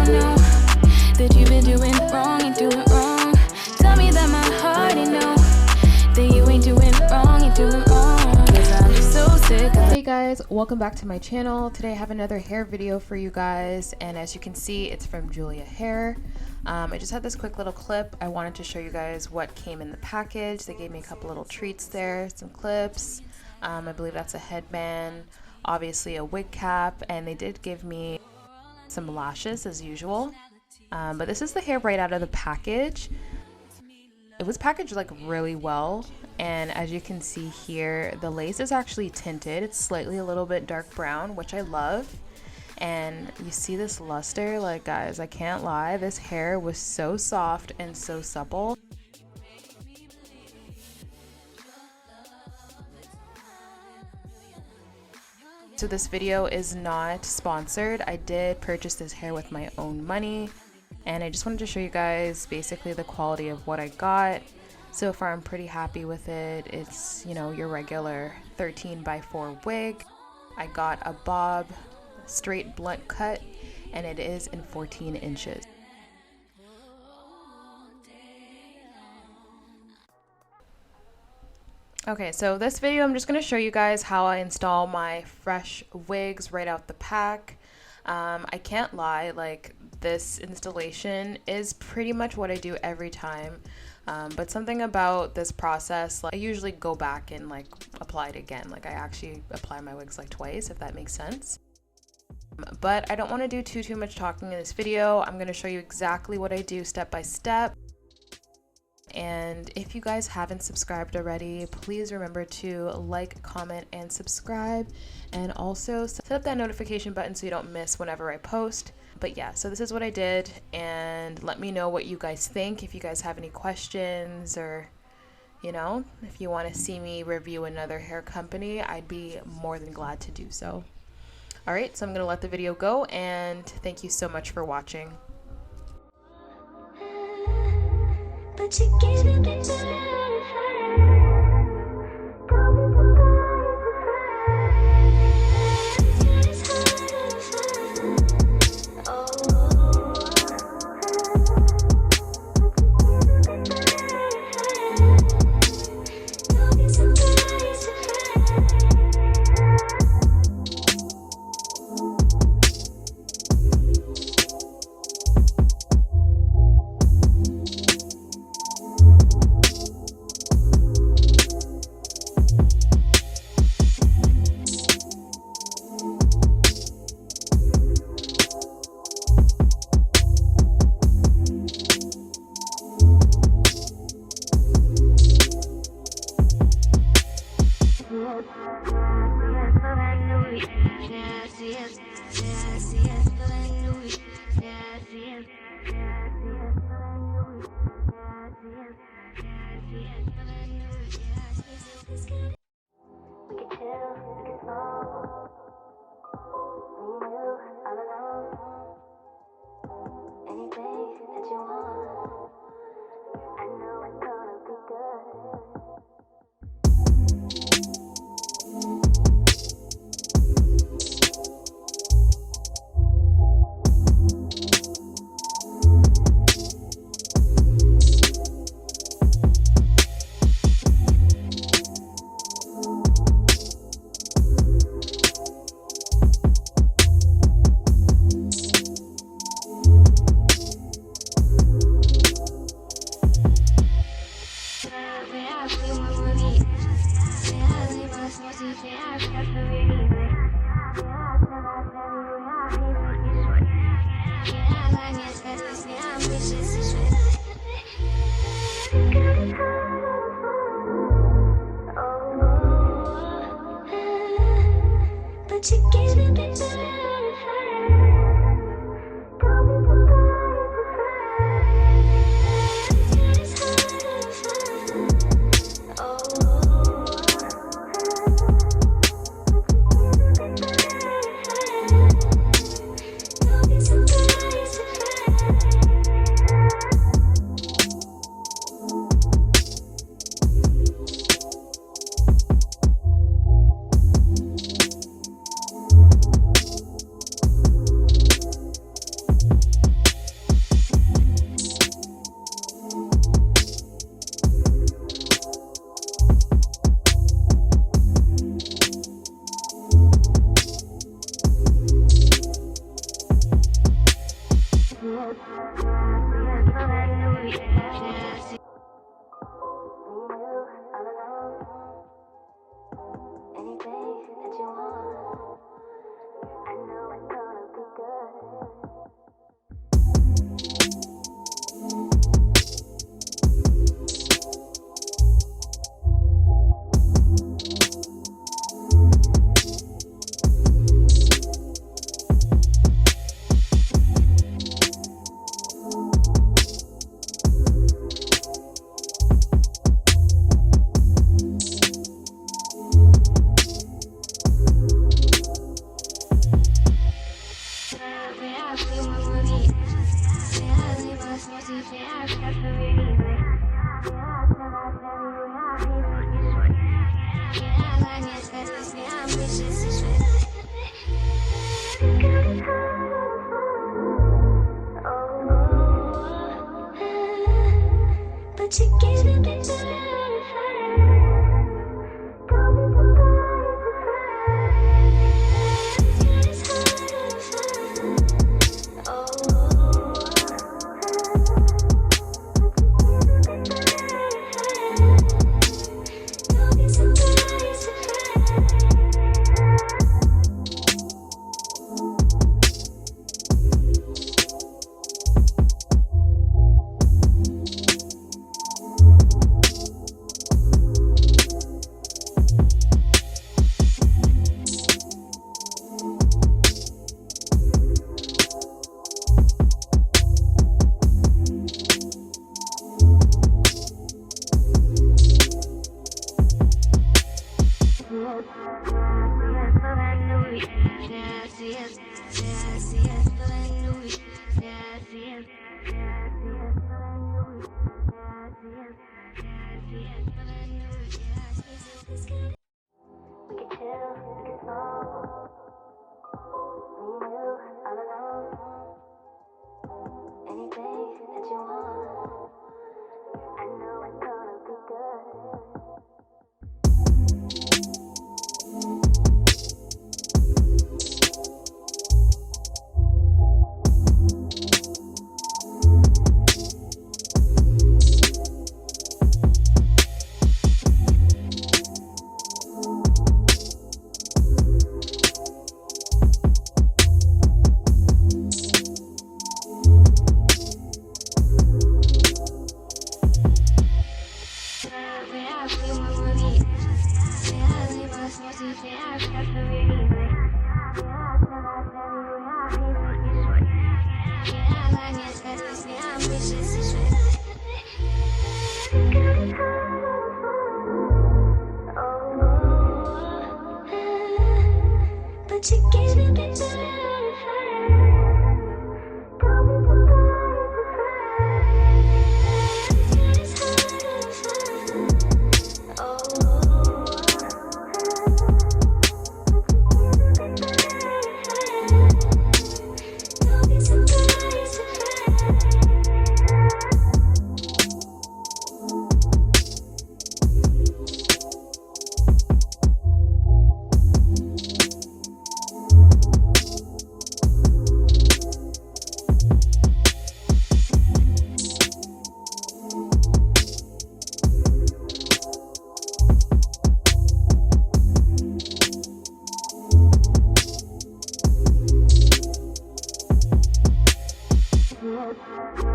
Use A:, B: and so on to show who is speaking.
A: don't know that you've been doing wrong and doing wrong. Tell me that my heart ain't know that you ain't doing wrong and doing wrong. 'Cause I'm so sick of.
B: Hey guys, welcome back to my channel. Today I have another hair video for you guys, and as you can see, it's from Julia Hair. I just had this quick little clip. I wanted to show you guys what came in the package. They gave me a couple little treats there, some clips. I believe that's a headband, obviously a wig cap, and they did give me some lashes as usual. But this is the hair right out of the package. It was packaged like really well, and as you can see here, the lace is actually tinted. It's slightly a little bit dark brown, which I love. And you see this luster, like guys, I can't lie, this hair was so soft and so supple. So this video is not sponsored. I did purchase this hair with my own money, and I just wanted to show you guys basically the quality of what I got. So far I'm pretty happy with it. It's, you know, your regular 13x4 wig. I got a bob, straight blunt cut, and it is in 14 inches. Okay, so this video I'm just going to show you guys how I install my fresh wigs right out the pack. I can't lie, like this installation is pretty much what I do every time, but something about this process, like I usually go back and like apply it again. Like I actually apply my wigs like twice, if that makes sense. But I don't want to do too much talking in this video. I'm going to show you exactly what I do step by step. And if you guys haven't subscribed already, please remember to like, comment, and subscribe, and also set up that notification button so you don't miss whenever I post. But yeah, so this is what I did, and let me know what you guys think. If you guys have any questions, or you know, if you want to see me review another hair company, I'd be more than glad to do so. Alright, so I'm going to let the video go, and thank you so much for watching.
A: But you giving me But you get a bit
C: Yeah.